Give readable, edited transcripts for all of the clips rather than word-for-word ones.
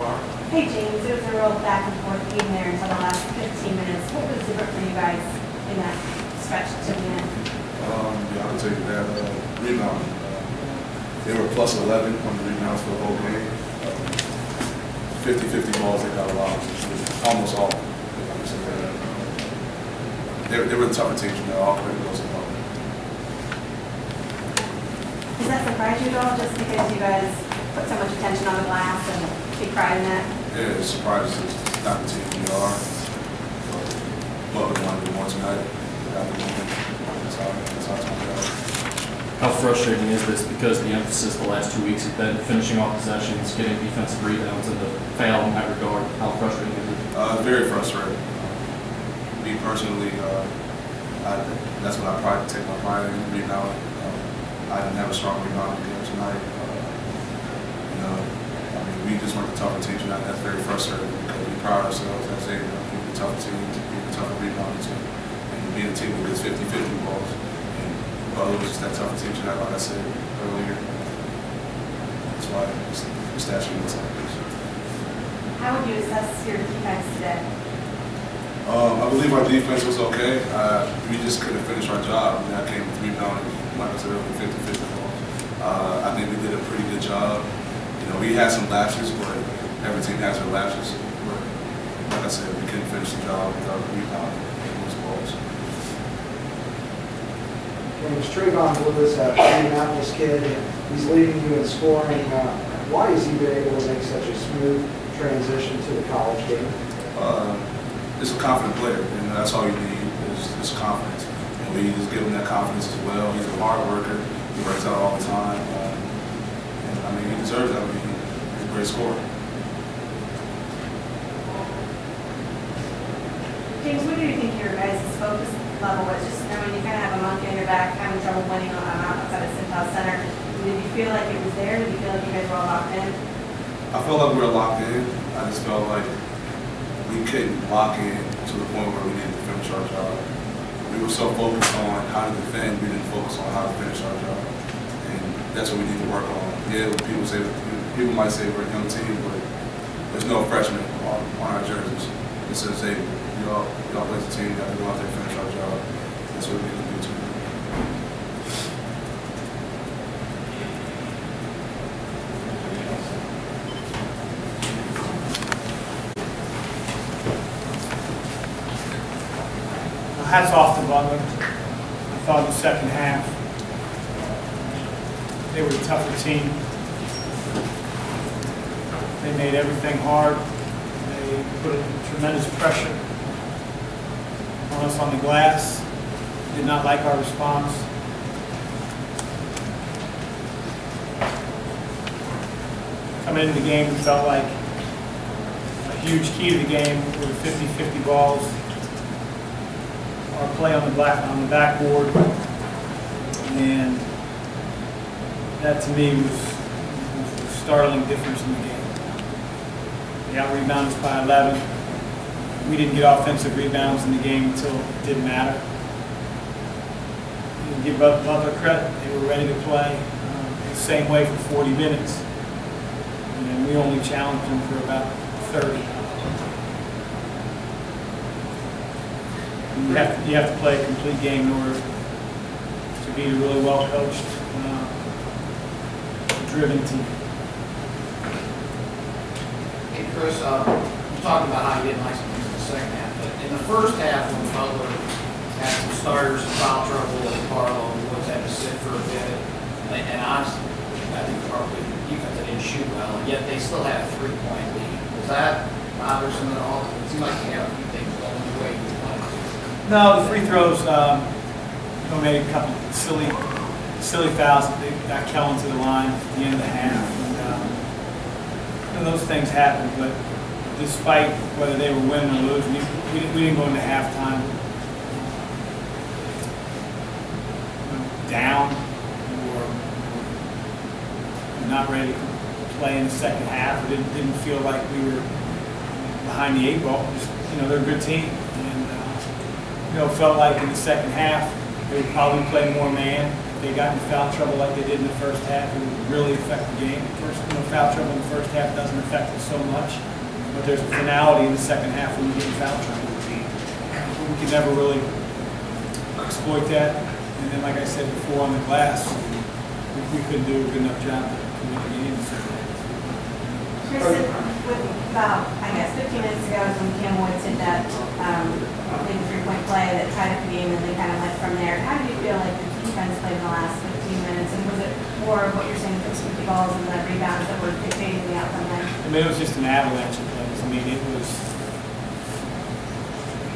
Hey James, it was a real back and forth game there until the last 15 minutes. What was different for you guys in that stretch to win? Yeah, I'll tell you that. Rebound. They were plus 11 on the rebounds for the whole game. 50-50 balls they got a lot. Almost all. They were the tougher teams from there. All credit goes to them. Does that surprise you at all, just because you guys put so much attention on the glass and take pride in that? Yeah, it surprises us. Not the team we are. Butler wanted to win tonight. That's how it's going to go. How frustrating is this? Because the emphasis the last 2 weeks has been finishing off possessions, getting defensive rebounds, and to fail in that regard. How frustrating is it? Very frustrating. Me personally, that's what I take my pride in, rebounding. I didn't have a strong rebounding game tonight. We just weren't the tougher team tonight. That's very frustrating because we pride ourselves as Xavier, being the tougher team, being the tougher rebounding team, and being a team that gets 50-50 balls. Butler was just that tougher team tonight, like I said earlier. That's why the statue looks like this. How would you assess your defense today? I believe our defense was okay. We just couldn't finish our job. I came with rebounding, like I said earlier, 50-50 balls. I think we did a pretty good job. We had some lapses, but every team has their lapses. But like I said, we couldn't finish the job without rebounding those balls. James, Trayvon Lewis, Indianapolis kid, he's leading you in scoring. Why has he been able to make such a smooth transition to the college game? It's a confident player, and that's all you need is confidence. And we just give him that confidence as well. He's a hard worker. He works out all the time. He deserves that. He's a great scorer. James, what do you think your guys' focus level was? Just knowing you kind of have a monkey on your back, having trouble winning outside of Central Center. Did you feel like it was there? Did you feel like you guys were all locked in? I felt like we were locked in. I just felt like we couldn't lock in to the point where we needed to finish our job. We were so focused on how to defend, we didn't focus on how to finish our job. And that's what we need to work on. Yeah, people might say we're a young team, but there's no freshmen on our jerseys. It says, hey, y'all play the team, you got to go out there and finish our job. That's what we need to do too. Hats off to Butler. I thought in the second half they were a tougher team. They made everything hard. They put tremendous pressure on us on the glass. Did not like our response. Coming into the game, we felt like a huge key to the game were the 50-50 balls. Our play on the backboard, and that to me was a startling difference in the game. They out-rebounded us by 11. We didn't get offensive rebounds in the game until it didn't matter. You can give Butler credit; they were ready to play the same way for 40 minutes, and we only challenged them for about 30. You have to play a complete game in order to be a really well-coached, driven team. Hey, Chris, you're talking about how you didn't like some things in the second half, but in the first half when Butler had some starters in foul trouble and Farr Woods had to sit for a bit, and honestly, I think probably the defense didn't shoot well, and yet they still had a 3-point lead. Was that bothersome at all? It seemed like you had a few things going the way you wanted to. No, the free throws, made a couple silly fouls that they got Kellen to the line at the end of the half. And, those things happen, but despite whether they were winning or losing, we didn't go into halftime down or not ready to play in the second half. We didn't feel like we were behind the 8 ball. Just, they're a good team. And, felt like in the second half, they would probably play more man. they got in foul trouble like they did in the first half, it would really affect the game. Foul trouble in the first half doesn't affect it so much, but there's a finality in the second half when you get in foul trouble. We could never really exploit that. And then, like I said before, on the glass, we couldn't do a good enough job to win the game. Chris, with about, I guess, 15 minutes ago is when Kim Woods hit that big three-point play that tied up the game, and they kind of went from there. How did you feel like the defense played in the last 15 minutes? And was it more of what you're saying, the 50 balls and the rebounds that were dictating the outcome then? I mean, it was just an avalanche of plays. I mean, it was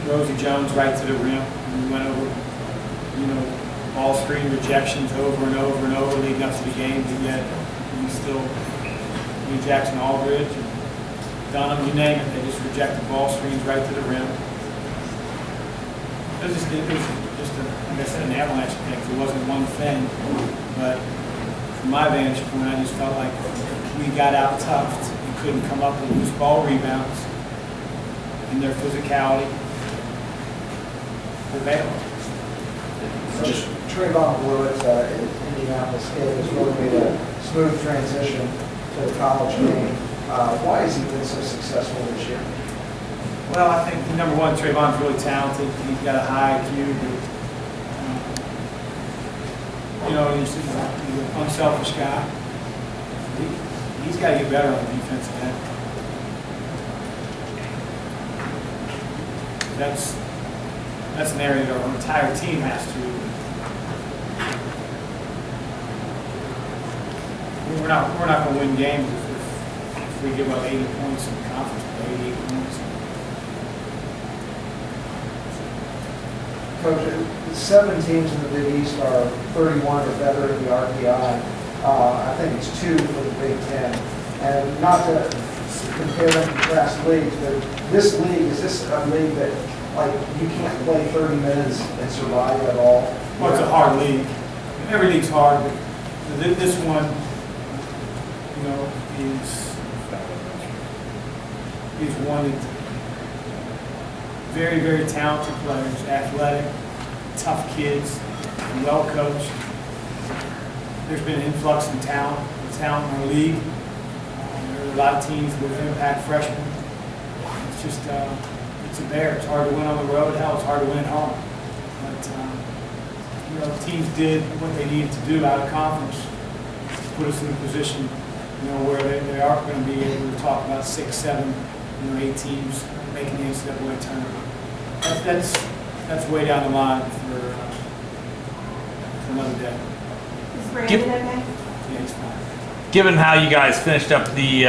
Rosie Jones right to the rim. And we went over, ball screen rejections over and over and over leading up to the game, but yet we still, Jackson Aldridge, and Dunham, you name it, they just rejected ball screens right to the rim. It was just like I said, an avalanche of things. It wasn't one thing, but from my vantage point, I just felt like we got out toughed and couldn't come up with loose ball rebounds, and their physicality prevailed. So Trayvon Blewett, Indianapolis kid, has really made a smooth transition to the college game. Why has he been so successful this year? Well, I think number one, Trayvon's really talented. He's got a high IQ, but he's an unselfish guy. He's got to get better on the defensive end. That's an area that our entire team has to. We're not going to win games if we give up 80 points in the conference, 88 points. Coach, 7 teams in the Big East are 31 or better in the RPI. I think it's 2 for the Big Ten. And not to compare and contrast leagues, but this league, is this a league that, like, you can't play 30 minutes and survive at all? Well, it's a hard league. Every league's hard, but this one, is one that very, very talented players, athletic, tough kids, well coached. There's been an influx in talent in our league. There are a lot of teams with impact freshmen. It's just, it's a bear. It's hard to win on the road. Hell, it's hard to win at home. But, teams did what they needed to do out of conference to put us in a position, where they are going to be able to talk about 6, 7, 8 teams making the NCAA tournament. That's way down the line for another day. Is Brandon okay? Yeah, he's fine. Given how you guys finished up the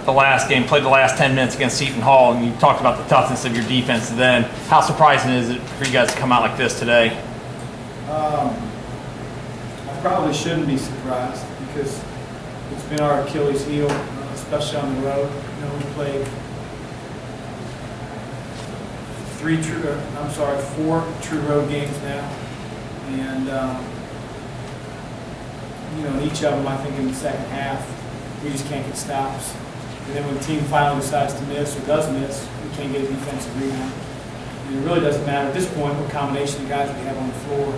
last game, played the last 10 minutes against Seton Hall, and you talked about the toughness of your defense then, how surprising is it for you guys to come out like this today? I probably shouldn't be surprised because it's been our Achilles heel, especially on the road. We played 4 true road games now, and in each of them, I think in the second half, we just can't get stops. And then when the team finally decides to miss or does miss, we can't get a defensive rebound. And it really doesn't matter at this point what combination of guys we have on the floor.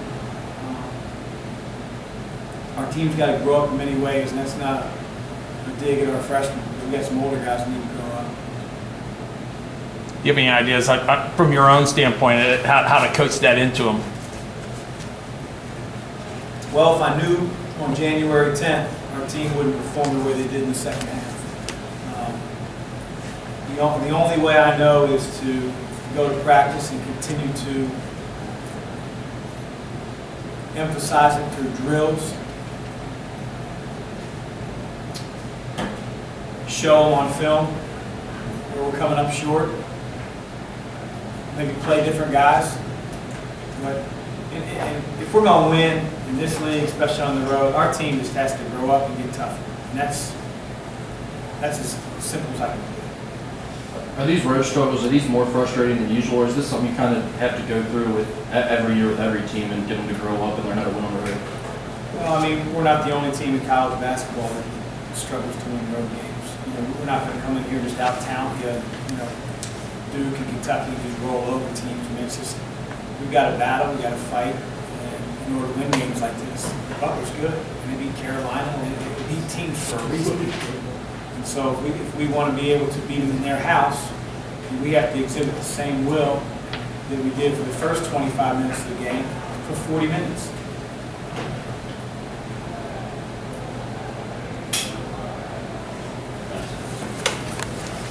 Our team's got to grow up in many ways, and that's not a dig at our freshmen. We've got some older guys who need to grow up. Do you have any ideas, from your own standpoint, how to coach that into them? Well, if I knew on January 10th our team wouldn't perform the way they did in the second half. The only way I know is to go to practice and continue to emphasize it through drills, show them on film where we're coming up short, maybe play different guys. But and if we're going to win in this league, especially on the road, our team just has to grow up and get tougher. And that's as simple as I can do it. Are these road struggles, are these more frustrating than usual, or is this something you kind of have to go through with every year with every team and get them to grow up and learn how to win on the road? Well, I mean, we're not the only team in college basketball that struggles to win road games. We're not going to come in here just out talent you. Duke and Kentucky just roll over teams. I mean, it's just, we've got to battle, we've got to fight, and in order to win games like this. Butler's good, and they beat Carolina, and they beat teams for a reason. And so if we want to be able to beat them in their house, we have to exhibit the same will that we did for the first 25 minutes of the game for 40 minutes.